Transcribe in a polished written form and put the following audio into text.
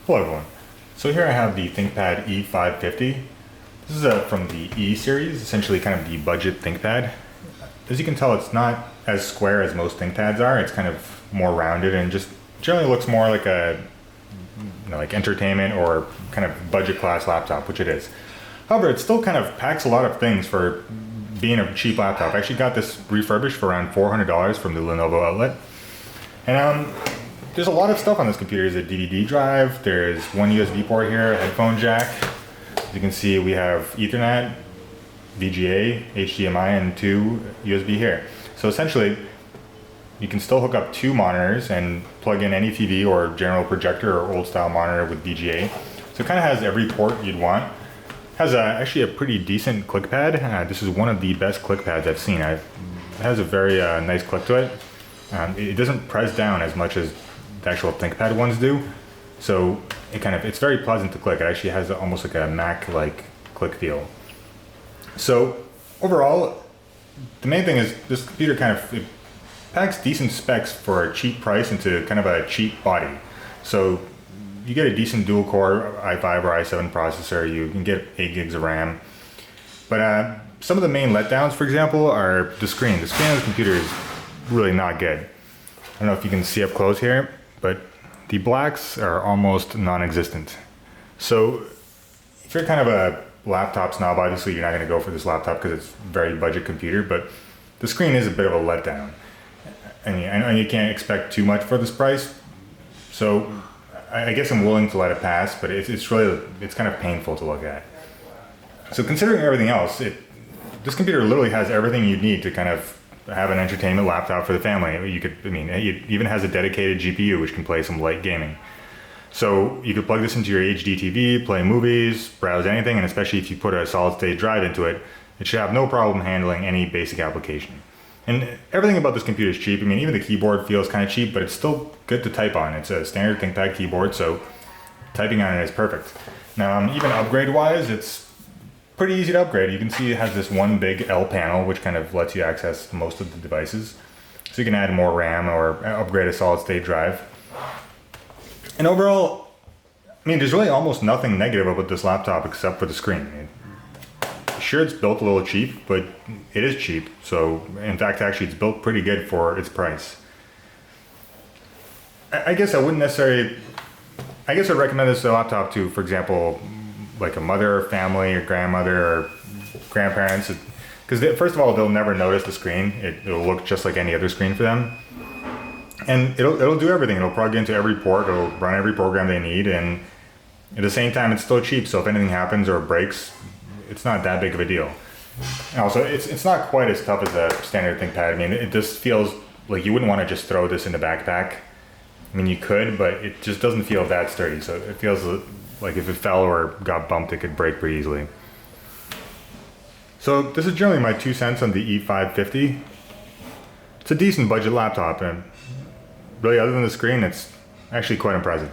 Hello everyone. So here I have the Thinkpad E550. This is from the E series, essentially kind of the budget ThinkPad. As you can tell, it's not as square as most ThinkPads are. It's kind of more rounded and just generally looks more like a like entertainment or kind of budget class laptop, which it is. However, it still kind of packs a lot of things for being a cheap laptop. I actually got this refurbished for around $400 from the Lenovo outlet. And there's a lot of stuff on this computer. There's a DVD drive, there's one USB port here, a headphone jack. As you can see, we have Ethernet, VGA, HDMI, and two USB here. So essentially, you can still hook up two monitors and plug in any TV or general projector or old style monitor with VGA. So it kind of has every port you'd want. Has actually a pretty decent click pad. This is one of the best click pads I've seen. It has a very nice click to it. It doesn't press down as much as the actual ThinkPad ones do. So it's very pleasant to click. It actually has almost like a Mac-like click feel. So overall, the main thing is this computer it packs decent specs for a cheap price into kind of a cheap body. So you get a decent dual core i5 or i7 processor, you can get 8 gigs of RAM. But some of the main letdowns, for example, are the screen. The screen of the computer is really not good. I don't know if you can see up close here, but the blacks are almost non-existent. So if you're kind of a laptop snob, obviously you're not going to go for this laptop because it's a very budget computer, but the screen is a bit of a letdown. And I know you can't expect too much for this price, so I guess I'm willing to let it pass, but it's kind of painful to look at. So considering everything else, this computer literally has everything you need to kind of have an entertainment laptop for the family. It even has a dedicated GPU which can play some light gaming. So you could plug this into your HD TV, play movies, browse anything, and especially if you put a solid state drive into it, it should have no problem handling any basic application. And everything about this computer is cheap. Even the keyboard feels kind of cheap, but it's still good to type on. It's a standard ThinkPad keyboard, so typing on it is perfect. Now, even upgrade-wise, it's pretty easy to upgrade. You can see it has this one big L panel, which kind of lets you access most of the devices. So you can add more RAM or upgrade a solid-state drive. And overall, there's really almost nothing negative about this laptop except for the screen. Sure, it's built a little cheap, but it is cheap. So, in fact, actually, it's built pretty good for its price. I guess I wouldn't necessarily... I guess I'd recommend this laptop to, for example, like a mother or family or grandmother or grandparents. Because first of all, they'll never notice the screen. It'll look just like any other screen for them. And it'll do everything. It'll plug into every port. It'll run every program they need. And at the same time, it's still cheap. So if anything happens or breaks, it's not that big of a deal. And also, it's not quite as tough as a standard ThinkPad. It just feels like you wouldn't want to just throw this in the backpack. You could, but it just doesn't feel that sturdy. So it feels like if it fell or got bumped, it could break pretty easily. So this is generally my 2 cents on the E550. It's a decent budget laptop, and really other than the screen, it's actually quite impressive.